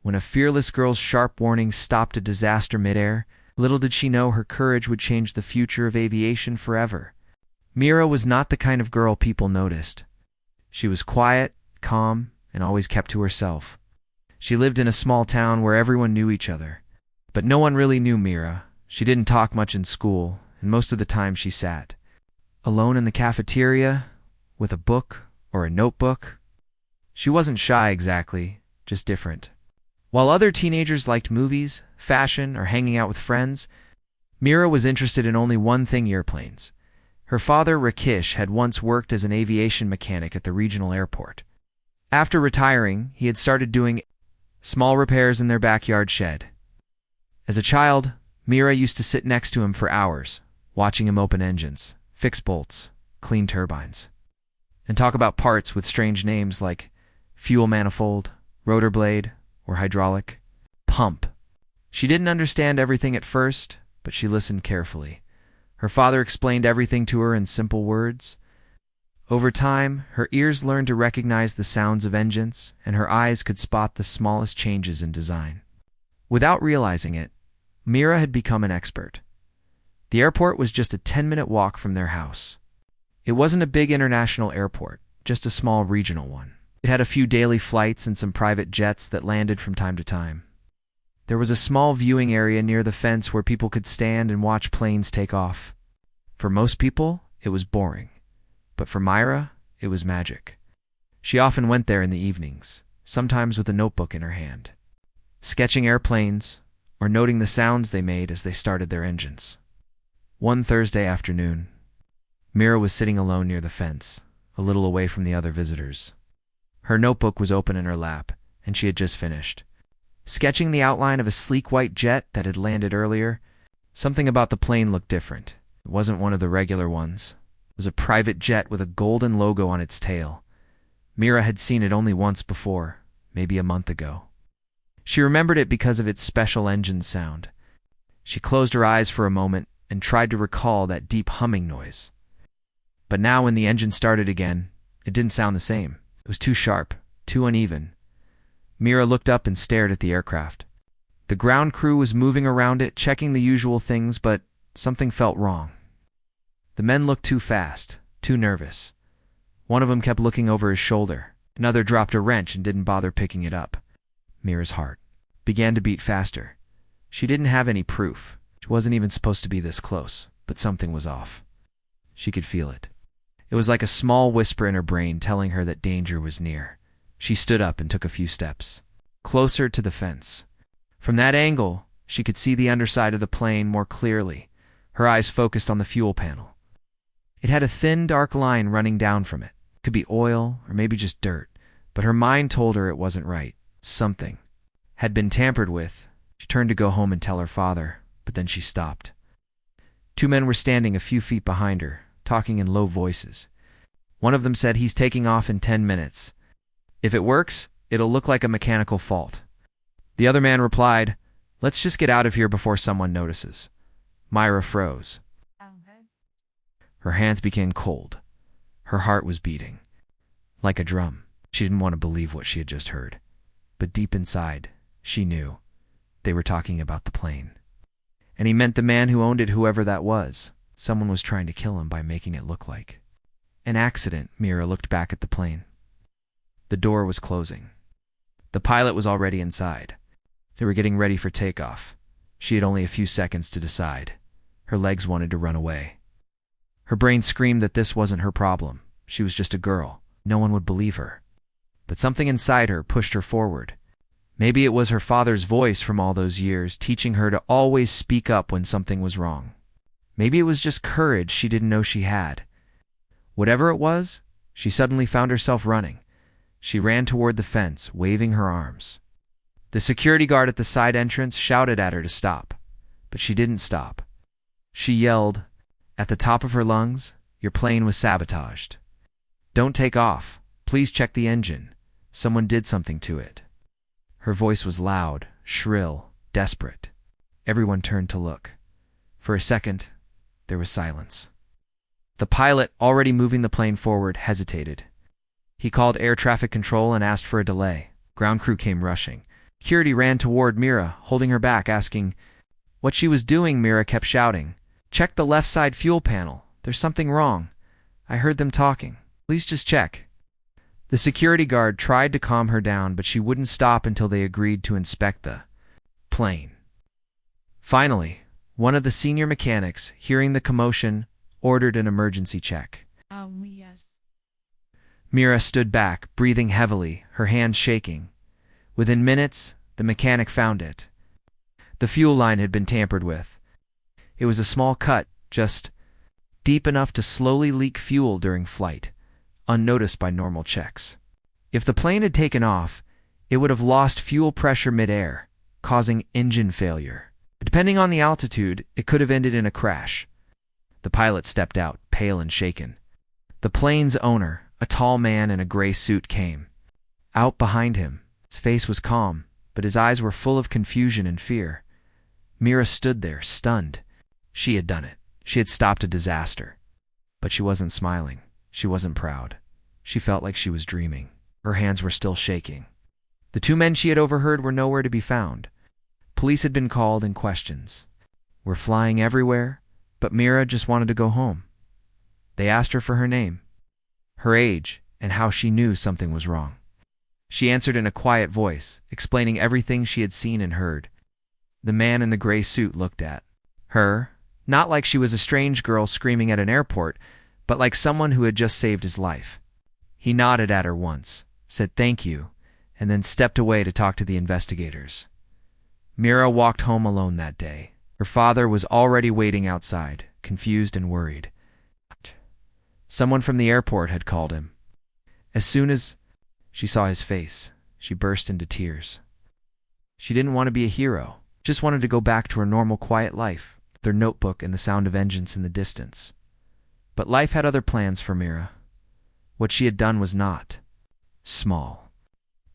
When a fearless girl's sharp warning stopped a disaster midair, little did she know her courage would change the future of aviation forever. Mira was not the kind of girl people noticed. She was quiet, calm, and always kept to herself. She lived in a small town where everyone knew each other. But no one really knew Mira. She didn't talk much in school, and most of the time she sat alone in the cafeteria, with a book or a notebook. She wasn't shy exactly, just different. While other teenagers liked movies, fashion, or hanging out with friends, Mira was interested in only one thing: airplanes. Her father, Rakesh, had once worked as an aviation mechanic at the regional airport. After retiring, he had started doing small repairs in their backyard shed. As a child, Mira used to sit next to him for hours, watching him open engines, fix bolts, clean turbines, and talk about parts with strange names like fuel manifold, rotor blade, or hydraulic pump. She didn't understand everything at first, but she listened carefully. Her father explained everything to her in simple words. Over time, her ears learned to recognize the sounds of engines, and her eyes could spot the smallest changes in design. Without realizing it, Mira had become an expert. The airport was just a 10-minute walk from their house. It wasn't a big international airport, just a small regional one. It had a few daily flights and some private jets that landed from time to time. There was a small viewing area near the fence where people could stand and watch planes take off. For most people, it was boring. But for Mira, it was magic. She often went there in the evenings, sometimes with a notebook in her hand, sketching airplanes or noting the sounds they made as they started their engines. One Thursday afternoon, Mira was sitting alone near the fence, a little away from the other visitors. Her notebook was open in her lap, and she had just finished sketching the outline of a sleek white jet that had landed earlier. Something about the plane looked different. It wasn't one of the regular ones. It was a private jet with a golden logo on its tail. Mira had seen it only once before, maybe a month ago. She remembered it because of its special engine sound. She closed her eyes for a moment and tried to recall that deep humming noise. But now when the engine started again, it didn't sound the same. It was too sharp, too uneven. Mira looked up and stared at the aircraft. The ground crew was moving around it, checking the usual things, but something felt wrong. The men looked too fast, too nervous. One of them kept looking over his shoulder. Another dropped a wrench and didn't bother picking it up. Mira's heart began to beat faster. She didn't have any proof. She wasn't even supposed to be this close, but something was off. She could feel it. It was like a small whisper in her brain telling her that danger was near. She stood up and took a few steps, closer to the fence. From that angle, she could see the underside of the plane more clearly. Her eyes focused on the fuel panel. It had a thin, dark line running down from it. It could be oil or maybe just dirt, but her mind told her it wasn't right. Something had been tampered with. She turned to go home and tell her father, but then she stopped. Two men were standing a few feet behind her, talking in low voices. One of them said, "He's taking off in 10 minutes. If it works, it'll look like a mechanical fault." The other man replied, "Let's just get out of here before someone notices." Mira froze. Her hands became cold. Her heart was beating like a drum. She didn't want to believe what she had just heard. But deep inside, she knew they were talking about the plane. And he meant the man who owned it, whoever that was. Someone was trying to kill him by making it look like an accident. Mira looked back at the plane. The door was closing. The pilot was already inside. They were getting ready for takeoff. She had only a few seconds to decide. Her legs wanted to run away. Her brain screamed that this wasn't her problem. She was just a girl. No one would believe her. But something inside her pushed her forward. Maybe it was her father's voice from all those years, teaching her to always speak up when something was wrong. Maybe it was just courage she didn't know she had. Whatever it was, she suddenly found herself running. She ran toward the fence, waving her arms. The security guard at the side entrance shouted at her to stop, but she didn't stop. She yelled, at the top of her lungs, "Your plane was sabotaged. Don't take off. Please check the engine. Someone did something to it." Her voice was loud, shrill, desperate. Everyone turned to look. For a second, there was silence. The pilot, already moving the plane forward, hesitated. He called air traffic control and asked for a delay. Ground crew came rushing. Security ran toward Mira, holding her back, asking what she was doing. Mira kept shouting, "Check the left side fuel panel. There's something wrong. I heard them talking. Please just check." The security guard tried to calm her down, but she wouldn't stop until they agreed to inspect the plane. Finally, one of the senior mechanics, hearing the commotion, ordered an emergency check. Yes. Mira stood back, breathing heavily, her hands shaking. Within minutes, the mechanic found it. The fuel line had been tampered with. It was a small cut, just deep enough to slowly leak fuel during flight, unnoticed by normal checks. If the plane had taken off, it would have lost fuel pressure mid-air, causing engine failure. Depending on the altitude, it could have ended in a crash. The pilot stepped out, pale and shaken. The plane's owner, a tall man in a gray suit, came out behind him. His face was calm, but his eyes were full of confusion and fear. Mira stood there, stunned. She had done it. She had stopped a disaster. But she wasn't smiling. She wasn't proud. She felt like she was dreaming. Her hands were still shaking. The two men she had overheard were nowhere to be found. Police had been called and questions were flying everywhere, but Mira just wanted to go home. They asked her for her name, her age, and how she knew something was wrong. She answered in a quiet voice, explaining everything she had seen and heard. The man in the gray suit looked at her, not like she was a strange girl screaming at an airport, but like someone who had just saved his life. He nodded at her once, said thank you, and then stepped away to talk to the investigators. Mira walked home alone that day. Her father was already waiting outside, confused and worried. Someone from the airport had called him. As soon as she saw his face, she burst into tears. She didn't want to be a hero, just wanted to go back to her normal quiet life, with her notebook and the sound of engines in the distance. But life had other plans for Mira. What she had done was not small.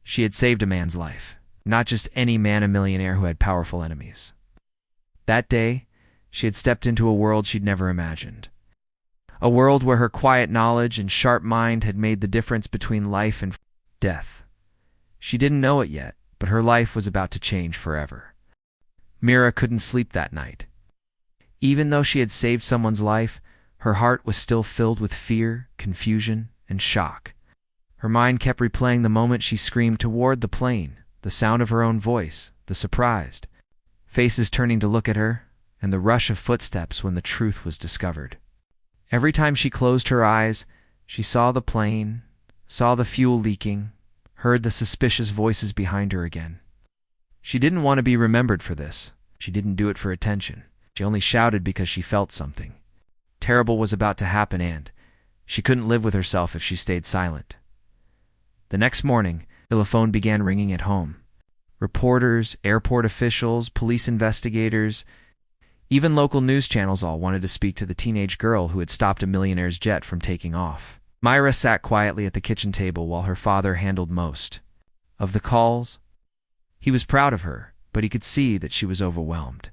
She had saved a man's life, not just any man, a millionaire who had powerful enemies. That day, she had stepped into a world she'd never imagined. A world where her quiet knowledge and sharp mind had made the difference between life and death. She didn't know it yet, but her life was about to change forever. Mira couldn't sleep that night. Even though she had saved someone's life, her heart was still filled with fear, confusion, and shock. Her mind kept replaying the moment she screamed toward the plane, the sound of her own voice, the surprised faces turning to look at her, and the rush of footsteps when the truth was discovered. Every time she closed her eyes, she saw the plane, saw the fuel leaking, heard the suspicious voices behind her again. She didn't want to be remembered for this. She didn't do it for attention. She only shouted because she felt something. Terrible was about to happen, and she couldn't live with herself if she stayed silent. The next morning, the telephone began ringing at home. Reporters, airport officials, police investigators, even local news channels all wanted to speak to the teenage girl who had stopped a millionaire's jet from taking off. Myra sat quietly at the kitchen table while her father handled most of the calls. He was proud of her, but he could see that she was overwhelmed.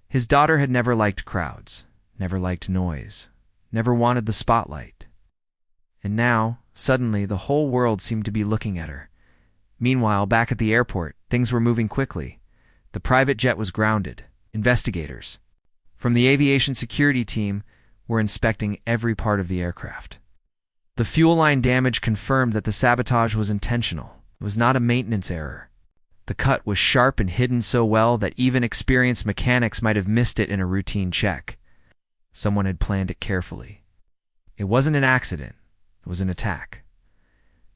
His daughter had never liked crowds, never liked noise, never wanted the spotlight. And now, suddenly, the whole world seemed to be looking at her. Meanwhile, back at the airport, things were moving quickly. The private jet was grounded. Investigators from the aviation security team were inspecting every part of the aircraft. The fuel line damage confirmed that the sabotage was intentional. It was not a maintenance error. The cut was sharp and hidden so well that even experienced mechanics might have missed it in a routine check. Someone had planned it carefully. It wasn't an accident. It was an attack.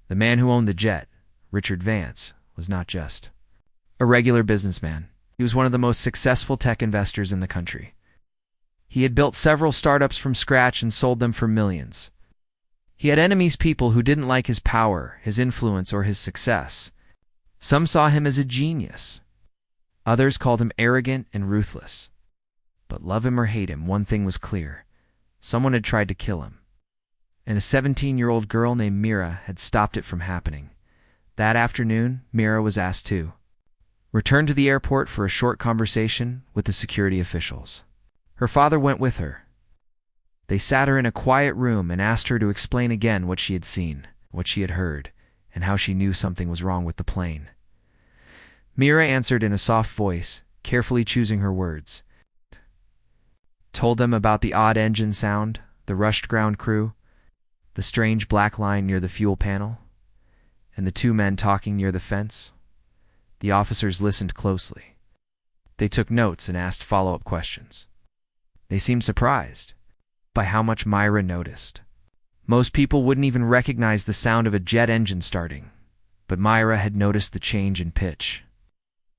The man who owned the jet, Richard Vance, was not just a regular businessman. He was one of the most successful tech investors in the country. He had built several startups from scratch and sold them for millions. He had enemies, people who didn't like his power, his influence, or his success. Some saw him as a genius. Others called him arrogant and ruthless. But love him or hate him, one thing was clear. Someone had tried to kill him. And a 17-year-old girl named Mira had stopped it from happening. That afternoon, Mira was asked to return to the airport for a short conversation with the security officials. Her father went with her. They sat her in a quiet room and asked her to explain again what she had seen, what she had heard, and how she knew something was wrong with the plane. Mira answered in a soft voice, carefully choosing her words. Told them about the odd engine sound, the rushed ground crew, the strange black line near the fuel panel, and the two men talking near the fence. The officers listened closely. They took notes and asked follow-up questions. They seemed surprised by how much Myra noticed. Most people wouldn't even recognize the sound of a jet engine starting, but Myra had noticed the change in pitch.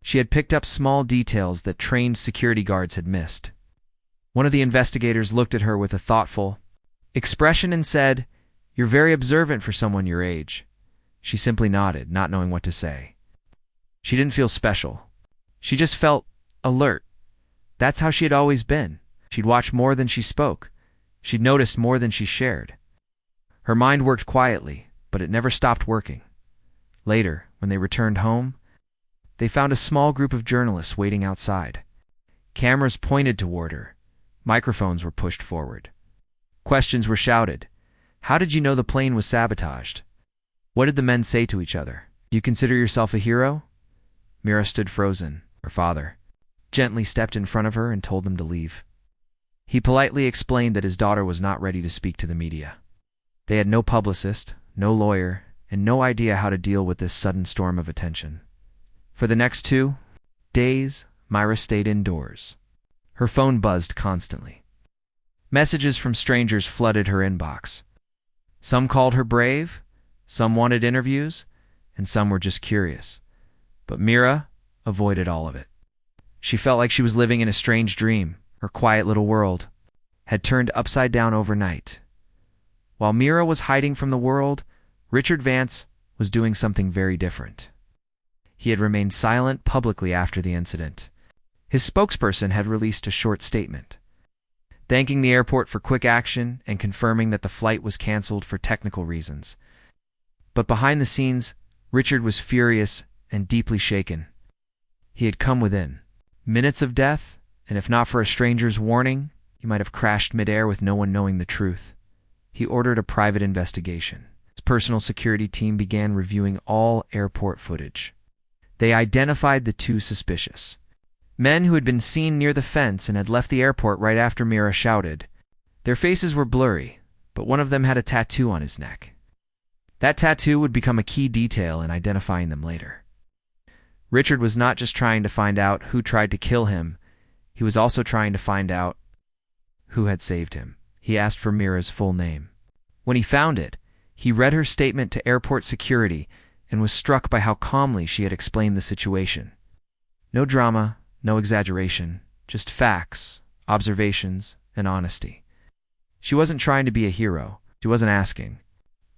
She had picked up small details that trained security guards had missed. One of the investigators looked at her with a thoughtful expression and said, "You're very observant for someone your age." She simply nodded, not knowing what to say. She didn't feel special. She just felt alert. That's how she had always been. She'd watched more than she spoke. She'd noticed more than she shared. Her mind worked quietly, but it never stopped working. Later, when they returned home, they found a small group of journalists waiting outside. Cameras pointed toward her. Microphones were pushed forward. Questions were shouted. How did you know the plane was sabotaged? What did the men say to each other? Do you consider yourself a hero? Mira stood frozen. Her father gently stepped in front of her and told them to leave. He politely explained that his daughter was not ready to speak to the media. They had no publicist, no lawyer, and no idea how to deal with this sudden storm of attention. For the next 2 days, Myra stayed indoors. Her phone buzzed constantly. Messages from strangers flooded her inbox. Some called her brave, some wanted interviews, and some were just curious. But Mira avoided all of it. She felt like she was living in a strange dream. Her quiet little world had turned upside down overnight. While Mira was hiding from the world, Richard Vance was doing something very different. He had remained silent publicly after the incident. His spokesperson had released a short statement, thanking the airport for quick action and confirming that the flight was canceled for technical reasons. But behind the scenes, Richard was furious and deeply shaken. He had come within minutes of death, and if not for a stranger's warning, he might have crashed midair with no one knowing the truth. He ordered a private investigation. His personal security team began reviewing all airport footage. They identified the 2 suspicious men who had been seen near the fence and had left the airport right after Mira shouted. Their faces were blurry, but one of them had a tattoo on his neck. That tattoo would become a key detail in identifying them later. Richard was not just trying to find out who tried to kill him, he was also trying to find out who had saved him. He asked for Mira's full name. When he found it, he read her statement to airport security and was struck by how calmly she had explained the situation. No drama, no exaggeration, just facts, observations, and honesty. She wasn't trying to be a hero. She wasn't asking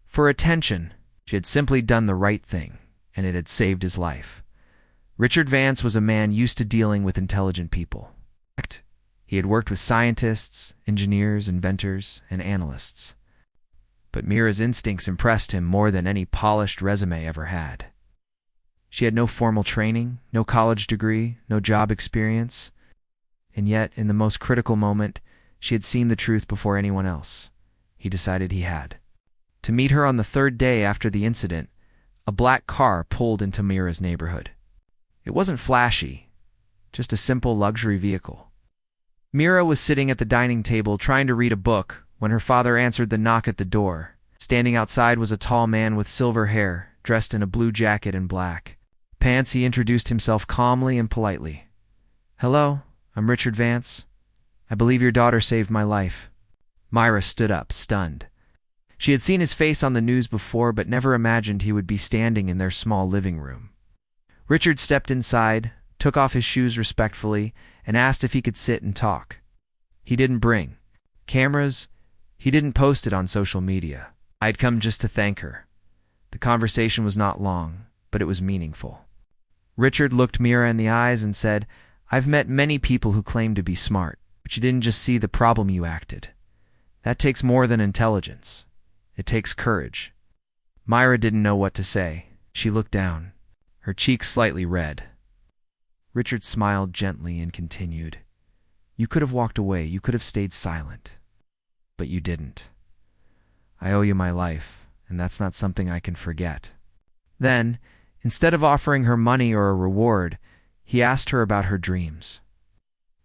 for attention. She had simply done the right thing, and it had saved his life. Richard Vance was a man used to dealing with intelligent people. He had worked with scientists, engineers, inventors, and analysts. But Mira's instincts impressed him more than any polished resume ever had. She had no formal training, no college degree, no job experience, and yet, in the most critical moment, she had seen the truth before anyone else. He decided he had. To meet her on the 3rd day after the incident, a black car pulled into Mira's neighborhood. It wasn't flashy, just a simple luxury vehicle. Mira was sitting at the dining table trying to read a book when her father answered the knock at the door. Standing outside was a tall man with silver hair, dressed in a blue jacket and black pants. He introduced himself calmly and politely. "Hello, I'm Richard Vance. I believe your daughter saved my life." Myra stood up, stunned. She had seen his face on the news before, but never imagined he would be standing in their small living room. Richard stepped inside, took off his shoes respectfully, and asked if he could sit and talk. He didn't bring cameras. He didn't post it on social media. I'd come just to thank her. The conversation was not long, but it was meaningful. Richard looked Mira in the eyes and said, "I've met many people who claim to be smart, but you didn't just see the problem, you acted. That takes more than intelligence. It takes courage." Myra didn't know what to say. She looked down, her cheeks slightly red. Richard smiled gently and continued, "You could have walked away. You could have stayed silent. But you didn't. I owe you my life, and that's not something I can forget." Then, Instead of offering her money or a reward, he asked her about her dreams.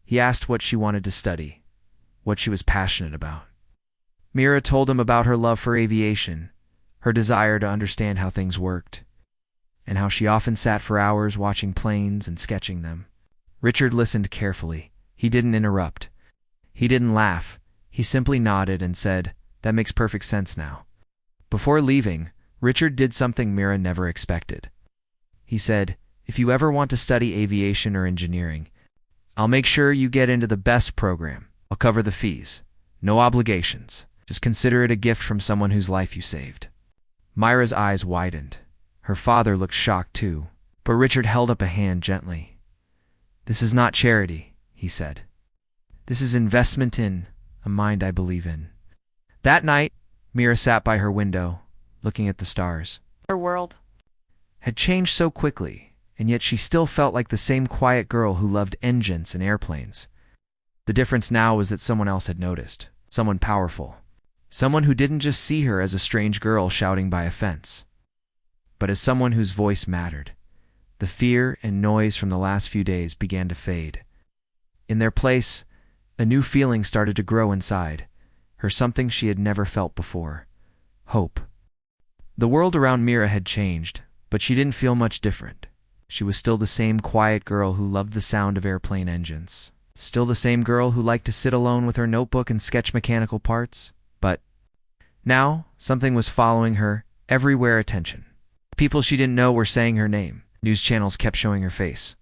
He asked what she wanted to study, what she was passionate about. Mira told him about her love for aviation, her desire to understand how things worked, and how she often sat for hours watching planes and sketching them. Richard listened carefully. He didn't interrupt. He didn't laugh. He simply nodded and said, "That makes perfect sense now." Before leaving, Richard did something Mira never expected. He said, "If you ever want to study aviation or engineering, I'll make sure you get into the best program. I'll cover the fees. No obligations. Just consider it a gift from someone whose life you saved." Myra's eyes widened. Her father looked shocked too, but Richard held up a hand gently. "This is not charity," he said. "This is investment in a mind I believe in." That night, Mira sat by her window, looking at the stars. Her world Had changed so quickly, and yet she still felt like the same quiet girl who loved engines and airplanes. The difference now was that someone else had noticed, someone powerful, someone who didn't just see her as a strange girl shouting by a fence, but as someone whose voice mattered. The fear and noise from the last few days began to fade. In their place, a new feeling started to grow inside her, something she had never felt before: hope. The world around Mira had changed, but she didn't feel much different. She was still the same quiet girl who loved the sound of airplane engines, still the same girl who liked to sit alone with her notebook and sketch mechanical parts. But now, something was following her everywhere: attention. People she didn't know were saying her name. News channels kept showing her face.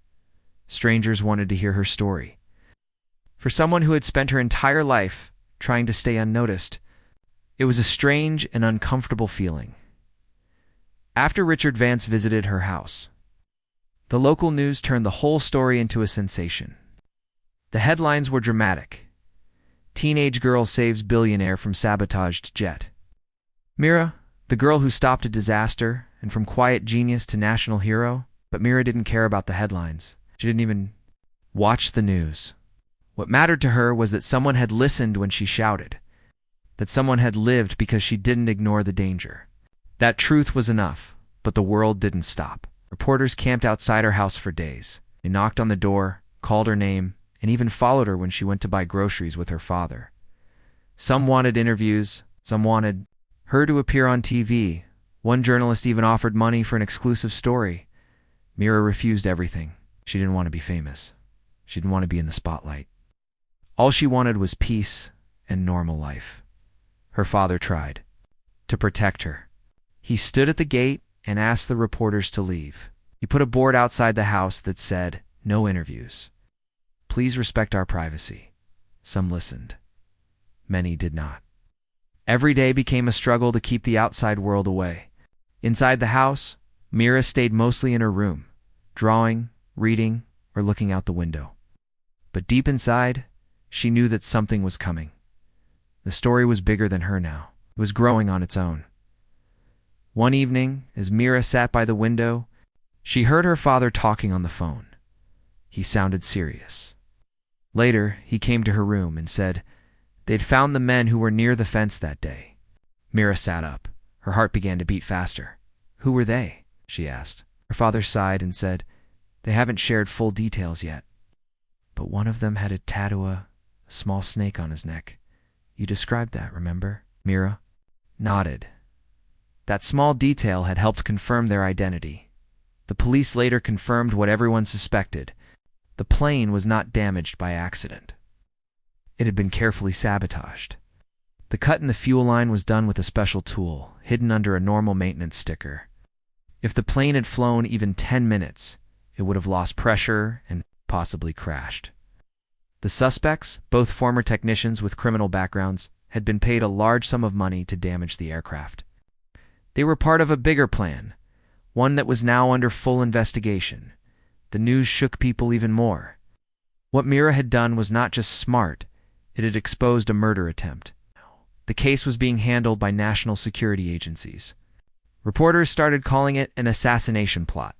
Strangers wanted to hear her story. For someone who had spent her entire life trying to stay unnoticed, it was a strange and uncomfortable feeling. After Richard Vance visited her house, the local news turned the whole story into a sensation. The headlines were dramatic. Teenage girl saves billionaire from sabotaged jet. Mira, the girl who stopped a disaster, and from quiet genius to national hero. But Mira didn't care about the headlines. She didn't even watch the news. What mattered to her was that someone had listened when she shouted, that someone had lived because she didn't ignore the danger. That truth was enough, but the world didn't stop. Reporters camped outside her house for days. They knocked on the door, called her name, and even followed her when she went to buy groceries with her father. Some wanted interviews, some wanted her to appear on TV. One journalist even offered money for an exclusive story. Mira refused everything. She didn't want to be famous. She didn't want to be in the spotlight. All she wanted was peace and normal life. Her father tried to protect her. He stood at the gate and asked the reporters to leave. He put a board outside the house that said, "No interviews. Please respect our privacy." Some listened. Many did not. Every day became a struggle to keep the outside world away. Inside the house, Mira stayed mostly in her room, drawing, reading, or looking out the window. But deep inside, she knew that something was coming. The story was bigger than her now. It was growing on its own. One evening, as Mira sat by the window, she heard her father talking on the phone. He sounded serious. Later, he came to her room and said they'd found the men who were near the fence that day. Mira sat up. Her heart began to beat faster. "Who were they?" she asked. Her father sighed and said, "They haven't shared full details yet. But one of them had a tattoo, a small snake on his neck. You described that, remember?" Mira nodded. That small detail had helped confirm their identity. The police later confirmed what everyone suspected. The plane was not damaged by accident. It had been carefully sabotaged. The cut in the fuel line was done with a special tool, hidden under a normal maintenance sticker. If the plane had flown even 10 minutes, it would have lost pressure and possibly crashed. The suspects, both former technicians with criminal backgrounds, had been paid a large sum of money to damage the aircraft. They were part of a bigger plan, one that was now under full investigation. The news shook people even more. What Mira had done was not just smart, it had exposed a murder attempt. The case was being handled by national security agencies. Reporters started calling it an assassination plot.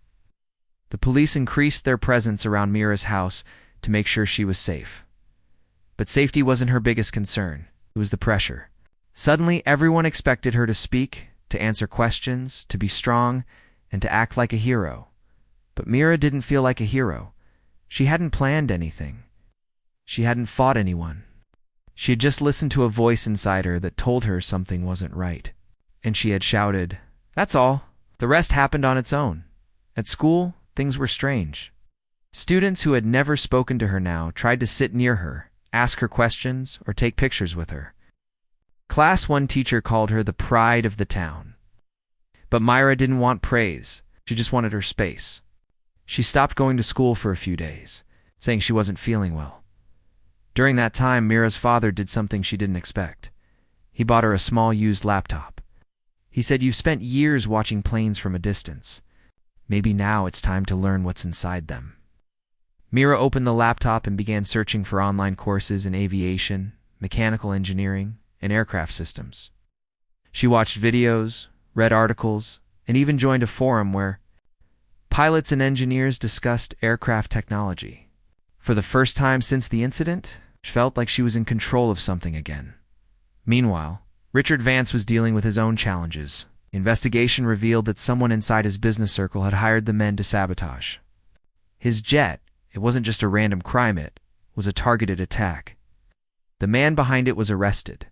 The police increased their presence around Mira's house to make sure she was safe. But safety wasn't her biggest concern. It was the pressure. Suddenly, everyone expected her to speak, to answer questions, to be strong, and to act like a hero. But Mira didn't feel like a hero. She hadn't planned anything. She hadn't fought anyone. She had just listened to a voice inside her that told her something wasn't right. And she had shouted, "That's all. The rest happened on its own." At school, things were strange. Students who had never spoken to her now tried to sit near her, ask her questions, or take pictures with her. Class 1 teacher called her the pride of the town. But Myra didn't want praise. She just wanted her space. She stopped going to school for a few days, saying she wasn't feeling well. During that time, Mira's father did something she didn't expect. He bought her a small used laptop. He said, "You've spent years watching planes from a distance. Maybe now it's time to learn what's inside them." Mira opened the laptop and began searching for online courses in aviation, mechanical engineering, and aircraft systems. She watched videos, read articles, and even joined a forum where pilots and engineers discussed aircraft technology. For the first time since the incident, she felt like she was in control of something again. Meanwhile, Richard Vance was dealing with his own challenges. Investigation revealed that someone inside his business circle had hired the men to sabotage. His jet, it wasn't just a random crime, it was a targeted attack. The man behind it was arrested.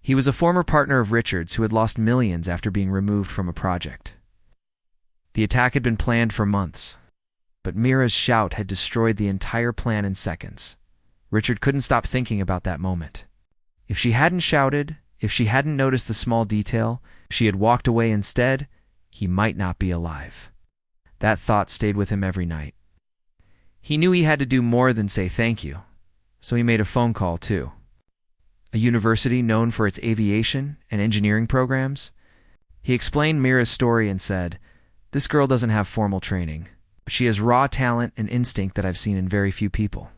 He was a former partner of Richard's who had lost millions after being removed from a project. The attack had been planned for months, but Mira's shout had destroyed the entire plan in seconds. Richard couldn't stop thinking about that moment. If she hadn't shouted, if she hadn't noticed the small detail, if she had walked away instead, he might not be alive. That thought stayed with him every night. He knew he had to do more than say thank you, so he made a phone call too. A university known for its aviation and engineering programs. He explained Mira's story and said, "This girl doesn't have formal training, but she has raw talent and instinct that I've seen in very few people."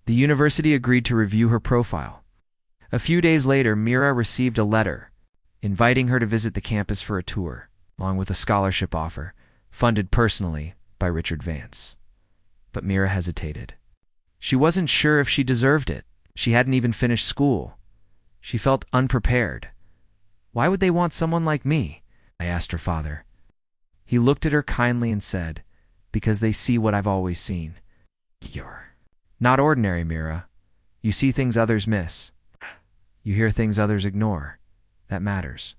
The university agreed to review her profile. A few days later, Mira received a letter inviting her to visit the campus for a tour, along with a scholarship offer, funded personally by Richard Vance. But Mira hesitated. She wasn't sure if she deserved it. She hadn't even finished school. She felt unprepared. "Why would they want someone like me?" I asked her father. He looked at her kindly and said, "Because they see what I've always seen. You're not ordinary, Mira. You see things others miss. You hear things others ignore. That matters."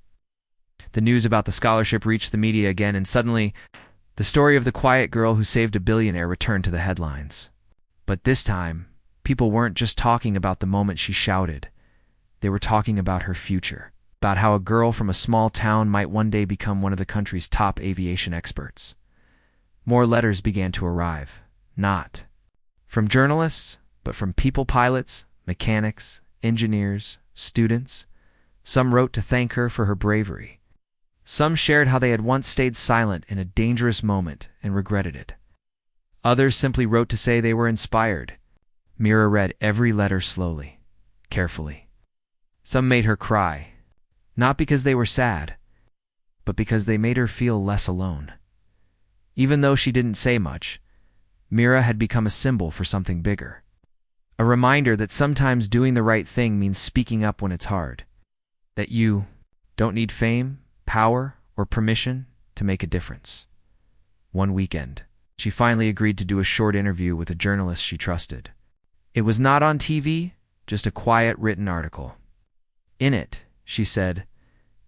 The news about the scholarship reached the media again, and suddenly, the story of the quiet girl who saved a billionaire returned to the headlines. But this time, people weren't just talking about the moment she shouted. They were talking about her future, about how a girl from a small town might one day become one of the country's top aviation experts. More letters began to arrive, not from journalists, but from people pilots, mechanics, engineers, students. Some wrote to thank her for her bravery. Some shared how they had once stayed silent in a dangerous moment and regretted it. Others simply wrote to say they were inspired. Mira read every letter slowly, carefully. Some made her cry, not because they were sad, but because they made her feel less alone. Even though she didn't say much, Mira had become a symbol for something bigger. A reminder that sometimes doing the right thing means speaking up when it's hard. That you don't need fame, power, or permission to make a difference. One weekend, she finally agreed to do a short interview with a journalist she trusted. It was not on TV, just a quiet written article. In it, she said,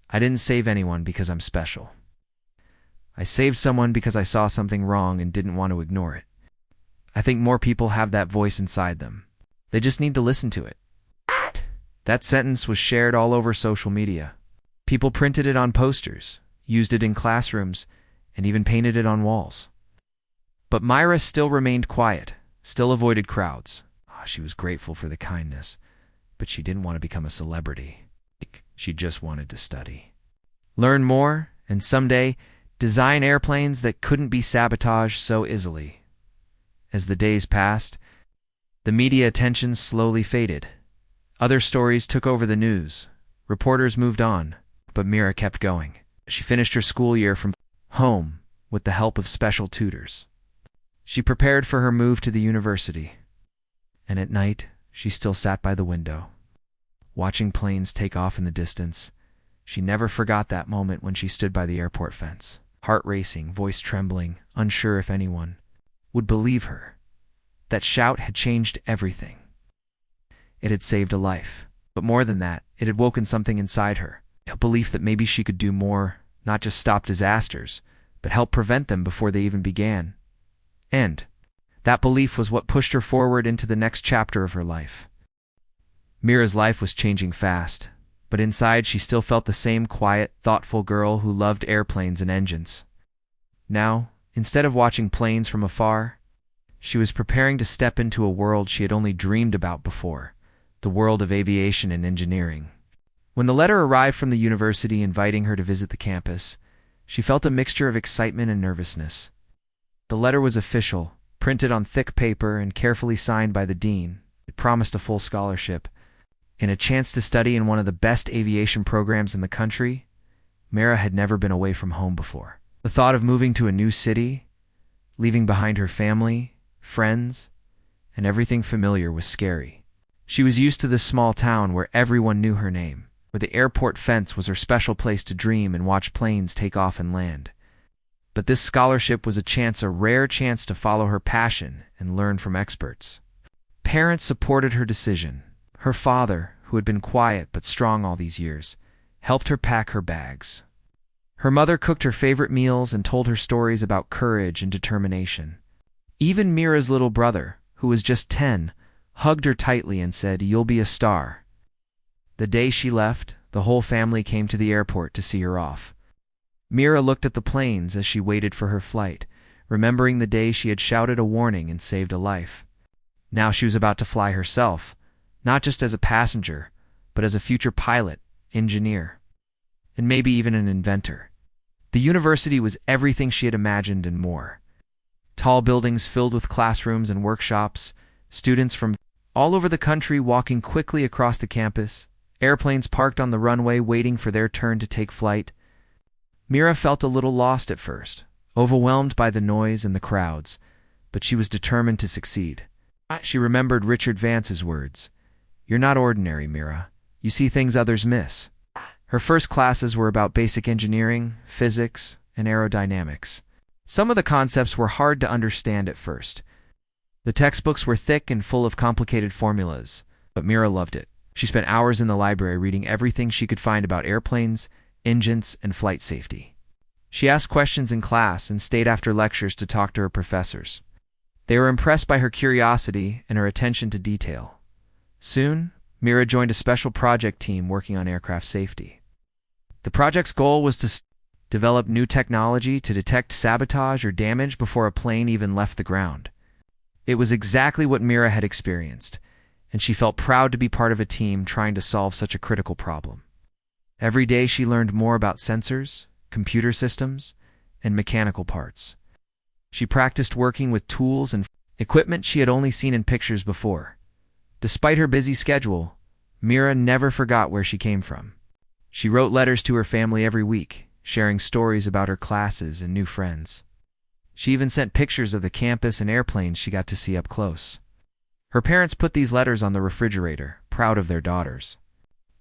"I didn't save anyone because I'm special. I saved someone because I saw something wrong and didn't want to ignore it. I think more people have that voice inside them. They just need to listen to it." That sentence was shared all over social media. People printed it on posters, used it in classrooms, and even painted it on walls. But Myra still remained quiet, still avoided crowds. She was grateful for the kindness, but she didn't want to become a celebrity. She just wanted to study, learn more, and someday design airplanes that couldn't be sabotaged so easily. As the days passed, the media attention slowly faded. Other stories took over the news. Reporters moved on, but Mira kept going. She finished her school year from home with the help of special tutors. She prepared for her move to the university. And at night, she still sat by the window, watching planes take off in the distance. She never forgot that moment when she stood by the airport fence. heart racing, voice trembling, unsure if anyone would believe her. That shout had changed everything. It had saved a life. But more than that, it had woken something inside her, a belief that maybe she could do more, not just stop disasters, but help prevent them before they even began. And that belief was what pushed her forward into the next chapter of her life. Mira's life was changing fast, but inside she still felt the same quiet, thoughtful girl who loved airplanes and engines. Now, instead of watching planes from afar, she was preparing to step into a world she had only dreamed about before, the world of aviation and engineering. When the letter arrived from the university inviting her to visit the campus, she felt a mixture of excitement and nervousness. The letter was official, printed on thick paper and carefully signed by the dean. It promised a full scholarship and a chance to study in one of the best aviation programs in the country. Mira had never been away from home before. The thought of moving to a new city, leaving behind her family, friends, and everything familiar was scary. She was used to this small town where everyone knew her name, where the airport fence was her special place to dream and watch planes take off and land. But this scholarship was a rare chance to follow her passion and learn from experts. Parents supported her decision. Her father, who had been quiet but strong all these years, helped her pack her bags. Her mother cooked her favorite meals and told her stories about courage and determination. Even Mira's little brother, who was just 10, hugged her tightly and said, "You'll be a star." The day she left, the whole family came to the airport to see her off. Mira looked at the planes as she waited for her flight, remembering the day she had shouted a warning and saved a life. Now she was about to fly herself, not just as a passenger, but as a future pilot, engineer, and maybe even an inventor. The university was everything she had imagined and more. Tall buildings filled with classrooms and workshops, students from all over the country walking quickly across the campus, airplanes parked on the runway waiting for their turn to take flight. Mira felt a little lost at first, overwhelmed by the noise and the crowds, but she was determined to succeed. She remembered Richard Vance's words, "You're not ordinary, Mira. You see things others miss." Her first classes were about basic engineering, physics, and aerodynamics. Some of the concepts were hard to understand at first. The textbooks were thick and full of complicated formulas, but Mira loved it. She spent hours in the library reading everything she could find about airplanes, engines, and flight safety. She asked questions in class and stayed after lectures to talk to her professors. They were impressed by her curiosity and her attention to detail. Soon, Mira joined a special project team working on aircraft safety. The project's goal was to develop new technology to detect sabotage or damage before a plane even left the ground. It was exactly what Mira had experienced, and she felt proud to be part of a team trying to solve such a critical problem. Every day she learned more about sensors, computer systems, and mechanical parts. She practiced working with tools and equipment she had only seen in pictures before. Despite her busy schedule, Mira never forgot where she came from. She wrote letters to her family every week, sharing stories about her classes and new friends. She even sent pictures of the campus and airplanes she got to see up close. Her parents put these letters on the refrigerator, proud of their daughters.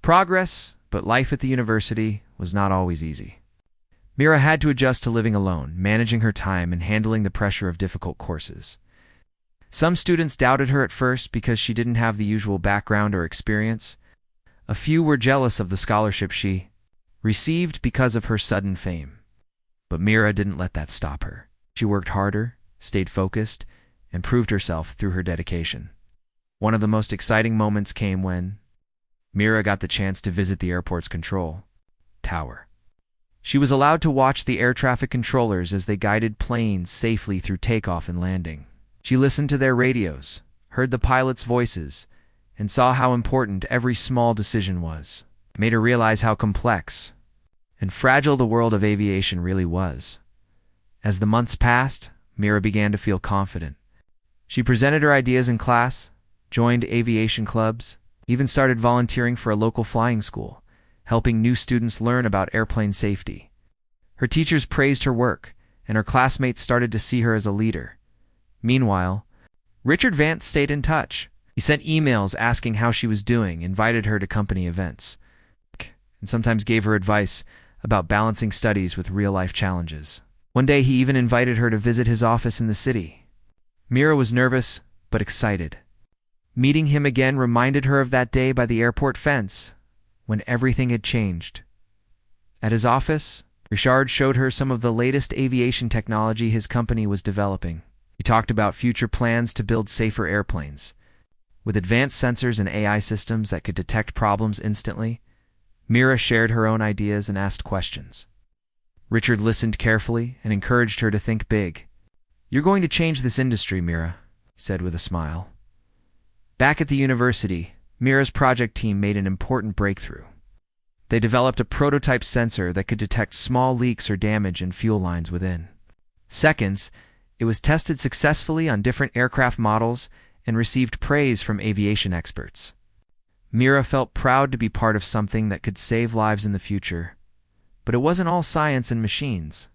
Progress, but life at the university was not always easy. Mira had to adjust to living alone, managing her time and handling the pressure of difficult courses. Some students doubted her at first because she didn't have the usual background or experience. A few were jealous of the scholarship she received because of her sudden fame. But Mira didn't let that stop her. She worked harder, stayed focused, and proved herself through her dedication. One of the most exciting moments came when Mira got the chance to visit the airport's control tower. She was allowed to watch the air traffic controllers as they guided planes safely through takeoff and landing. She listened to their radios, heard the pilots' voices, and saw how important every small decision was. It made her realize how complex and fragile the world of aviation really was. As the months passed, Mira began to feel confident. She presented her ideas in class, joined aviation clubs, even started volunteering for a local flying school, helping new students learn about airplane safety. Her teachers praised her work, and her classmates started to see her as a leader. Meanwhile, Richard Vance stayed in touch. He sent emails asking how she was doing, invited her to company events, and sometimes gave her advice about balancing studies with real-life challenges. One day he even invited her to visit his office in the city. Mira was nervous, but excited. Meeting him again reminded her of that day by the airport fence, when everything had changed. At his office, Richard showed her some of the latest aviation technology his company was developing. He talked about future plans to build safer airplanes. With advanced sensors and AI systems that could detect problems instantly, Mira shared her own ideas and asked questions. Richard listened carefully and encouraged her to think big. "You're going to change this industry, Mira," he said with a smile. Back at the university, Mira's project team made an important breakthrough. They developed a prototype sensor that could detect small leaks or damage in fuel lines within seconds. It was tested successfully on different aircraft models and received praise from aviation experts. Mira felt proud to be part of something that could save lives in the future. But it wasn't all science and machines.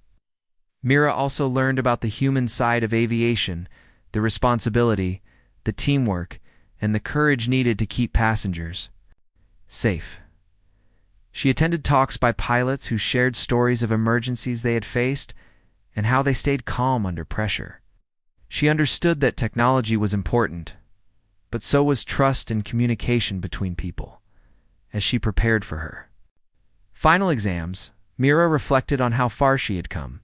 Mira also learned about the human side of aviation, the responsibility, the teamwork, and the courage needed to keep passengers safe. She attended talks by pilots who shared stories of emergencies they had faced and how they stayed calm under pressure. She understood that technology was important, but so was trust and communication between people, as she prepared for her final exams. Mira reflected on how far she had come.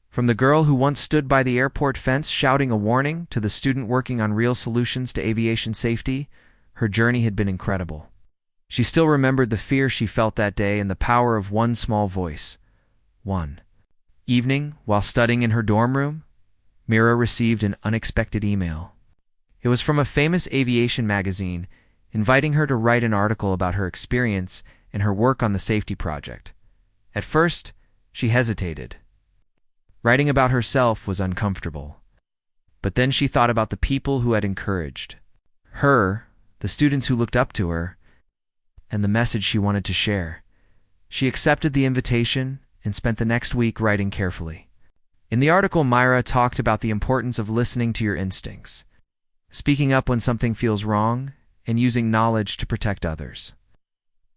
From the girl who once stood by the airport fence shouting a warning to the student working on real solutions to aviation safety, her journey had been incredible. She still remembered the fear she felt that day and the power of one small voice. One evening, while studying in her dorm room, Mira received an unexpected email. It was from a famous aviation magazine, inviting her to write an article about her experience and her work on the safety project. At first, she hesitated. Writing about herself was uncomfortable. But then she thought about the people who had encouraged her, the students who looked up to her, and the message she wanted to share. She accepted the invitation and spent the next week writing carefully. In the article, Mira talked about the importance of listening to your instincts, speaking up when something feels wrong, and using knowledge to protect others.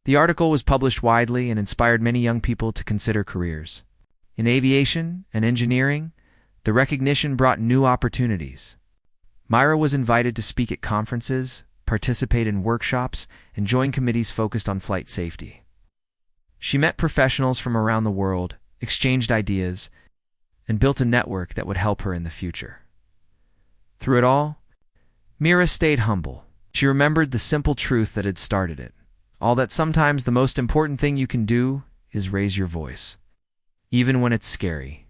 The article was published widely and inspired many young people to consider careers in aviation and engineering. The recognition brought new opportunities. Mira was invited to speak at conferences, participate in workshops, and join committees focused on flight safety. She met professionals from around the world, exchanged ideas, and built a network that would help her in the future. Through it all, Mira stayed humble. She remembered the simple truth that had started it. All that sometimes the most important thing you can do is raise your voice, even when it's scary.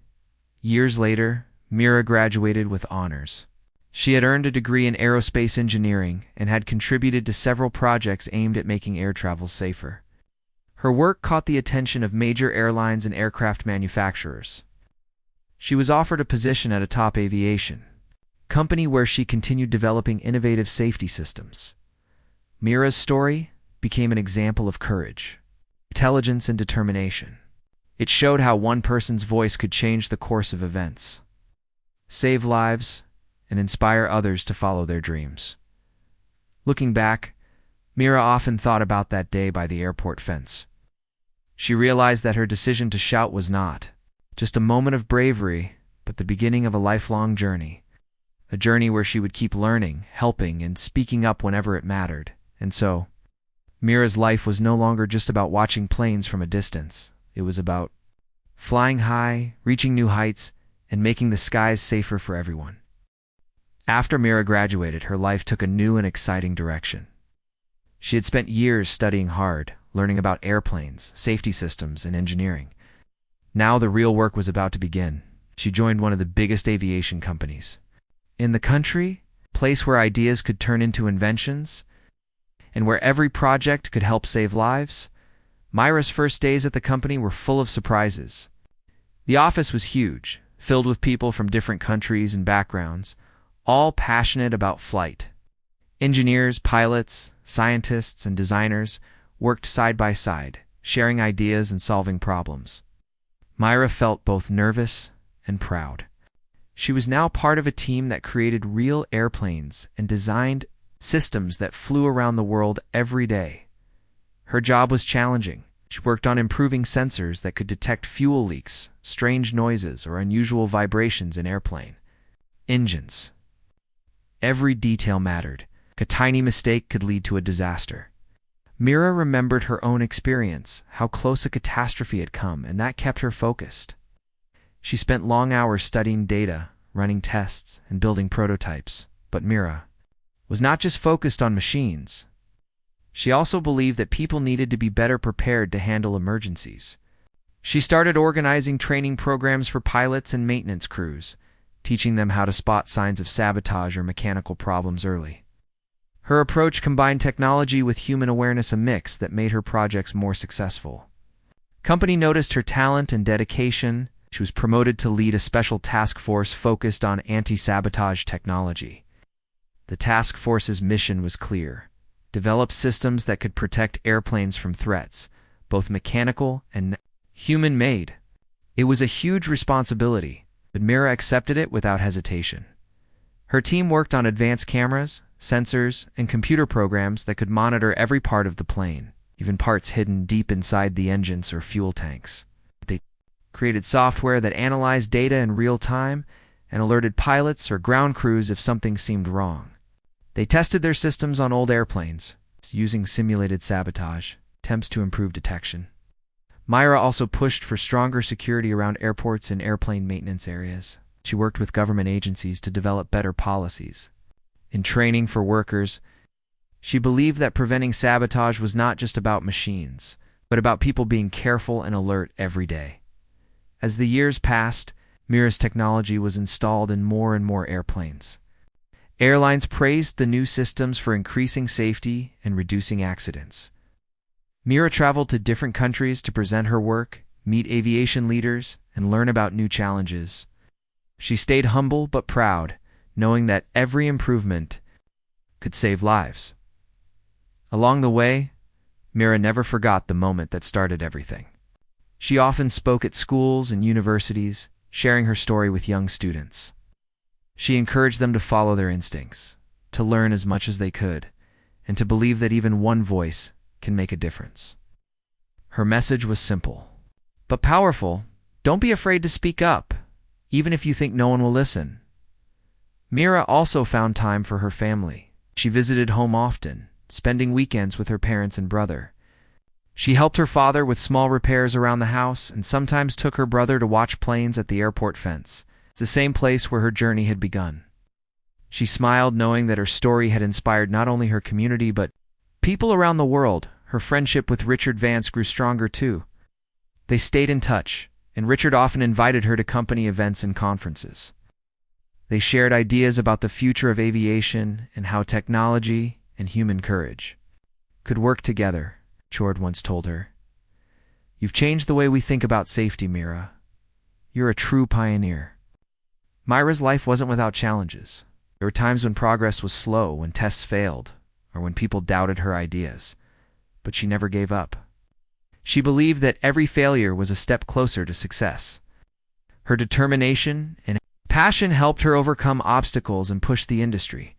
Years later, Mira graduated with honors. She had earned a degree in aerospace engineering and had contributed to several projects aimed at making air travel safer. Her work caught the attention of major airlines and aircraft manufacturers. She was offered a position at a top aviation company where she continued developing innovative safety systems. Mira's story became an example of courage, intelligence, and determination. It showed how one person's voice could change the course of events, save lives, and inspire others to follow their dreams. Looking back, Mira often thought about that day by the airport fence. She realized that her decision to shout was not just a moment of bravery, but the beginning of a lifelong journey. A journey where she would keep learning, helping, and speaking up whenever it mattered. And so, Mira's life was no longer just about watching planes from a distance. It was about flying high, reaching new heights, and making the skies safer for everyone. After Mira graduated, her life took a new and exciting direction. She had spent years studying hard, learning about airplanes, safety systems, and engineering. Now the real work was about to begin. She joined one of the biggest aviation companies in the country, a place where ideas could turn into inventions, and where every project could help save lives. Mira's first days at the company were full of surprises. The office was huge, filled with people from different countries and backgrounds, all passionate about flight. Engineers, pilots, scientists, and designers worked side by side, sharing ideas and solving problems. Mira felt both nervous and proud. She was now part of a team that created real airplanes and designed systems that flew around the world every day. Her job was challenging, She worked on improving sensors that could detect fuel leaks, strange noises, or unusual vibrations in airplane engines. Every detail mattered. A tiny mistake could lead to a disaster. Mira remembered her own experience, how close a catastrophe had come, and that kept her focused. She spent long hours studying data, running tests, and building prototypes. But Mira was not just focused on machines. She also believed that people needed to be better prepared to handle emergencies. She started organizing training programs for pilots and maintenance crews, teaching them how to spot signs of sabotage or mechanical problems early. Her approach combined technology with human awareness, a mix that made her projects more successful. Company noticed her talent and dedication. She was promoted to lead a special task force focused on anti-sabotage technology. The task force's mission was clear: develop systems that could protect airplanes from threats, both mechanical and human-made. It was a huge responsibility, but Mira accepted it without hesitation. Her team worked on advanced cameras, sensors, and computer programs that could monitor every part of the plane, even parts hidden deep inside the engines or fuel tanks. They created software that analyzed data in real time and alerted pilots or ground crews if something seemed wrong. They tested their systems on old airplanes, using simulated sabotage attempts to improve detection. Myra also pushed for stronger security around airports and airplane maintenance areas. She worked with government agencies to develop better policies. In training for workers, she believed that preventing sabotage was not just about machines, but about people being careful and alert every day. As the years passed, Mira's technology was installed in more and more airplanes. Airlines praised the new systems for increasing safety and reducing accidents. Mira traveled to different countries to present her work, meet aviation leaders, and learn about new challenges. She stayed humble but proud, knowing that every improvement could save lives. Along the way, Mira never forgot the moment that started everything. She often spoke at schools and universities, sharing her story with young students. She encouraged them to follow their instincts, to learn as much as they could, and to believe that even one voice can make a difference. Her message was simple, but powerful. Don't be afraid to speak up, even if you think no one will listen. Mira also found time for her family. She visited home often, spending weekends with her parents and brother. She helped her father with small repairs around the house and sometimes took her brother to watch planes at the airport fence. It's the same place where her journey had begun. She smiled, knowing that her story had inspired not only her community but people around the world. Her friendship with Richard Vance grew stronger too. They stayed in touch, and Richard often invited her to company events and conferences. They shared ideas about the future of aviation and how technology and human courage could work together. Chord once told her, "You've changed the way we think about safety, Mira. You're a true pioneer." Myra's life wasn't without challenges. There were times when progress was slow, when tests failed, or when people doubted her ideas. But she never gave up. She believed that every failure was a step closer to success. Her determination and passion helped her overcome obstacles and push the industry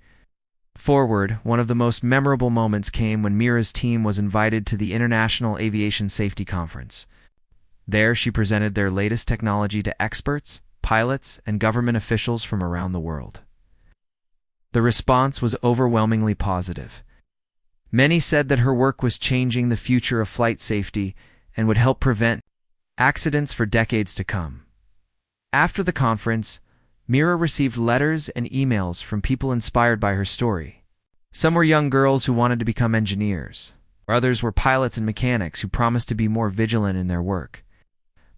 forward. One of the most memorable moments came when Mira's team was invited to the International Aviation Safety Conference. There, she presented their latest technology to experts, pilots, and government officials from around the world. The response was overwhelmingly positive. Many said that her work was changing the future of flight safety and would help prevent accidents for decades to come. After the conference, Mira received letters and emails from people inspired by her story. Some were young girls who wanted to become engineers. Others were pilots and mechanics who promised to be more vigilant in their work.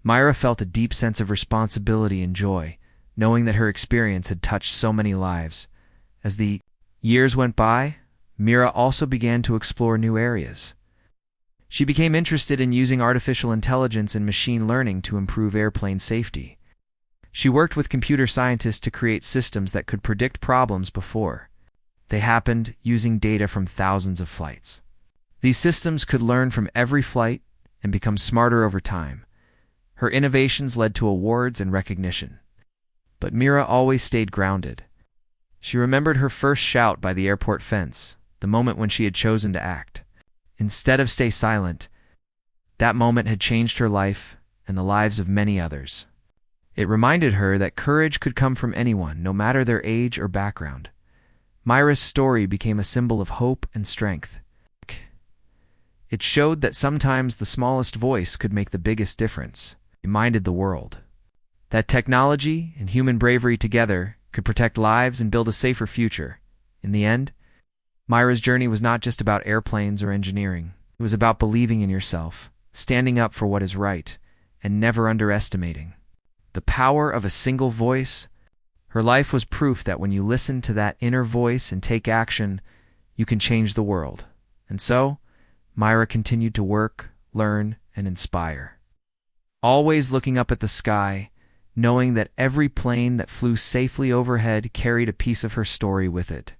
Myra felt a deep sense of responsibility and joy, knowing that her experience had touched so many lives. As the years went by, Mira also began to explore new areas. She became interested in using artificial intelligence and machine learning to improve airplane safety. She worked with computer scientists to create systems that could predict problems before they happened, using data from thousands of flights. These systems could learn from every flight and become smarter over time. Her innovations led to awards and recognition. But Mira always stayed grounded. She remembered her first shout by the airport fence, the moment when she had chosen to act. Instead of stay silent, That moment had changed her life and the lives of many others. It reminded her that courage could come from anyone, no matter their age or background. Myra's story became a symbol of hope and strength. It showed that sometimes the smallest voice could make the biggest difference. It reminded the world that technology and human bravery together could protect lives and build a safer future. In the end, Myra's journey was not just about airplanes or engineering. It was about believing in yourself, standing up for what is right, and never underestimating the power of a single voice. Her life was proof that when you listen to that inner voice and take action, you can change the world. And so, Myra continued to work, learn, and inspire. Always looking up at the sky, knowing that every plane that flew safely overhead carried a piece of her story with it.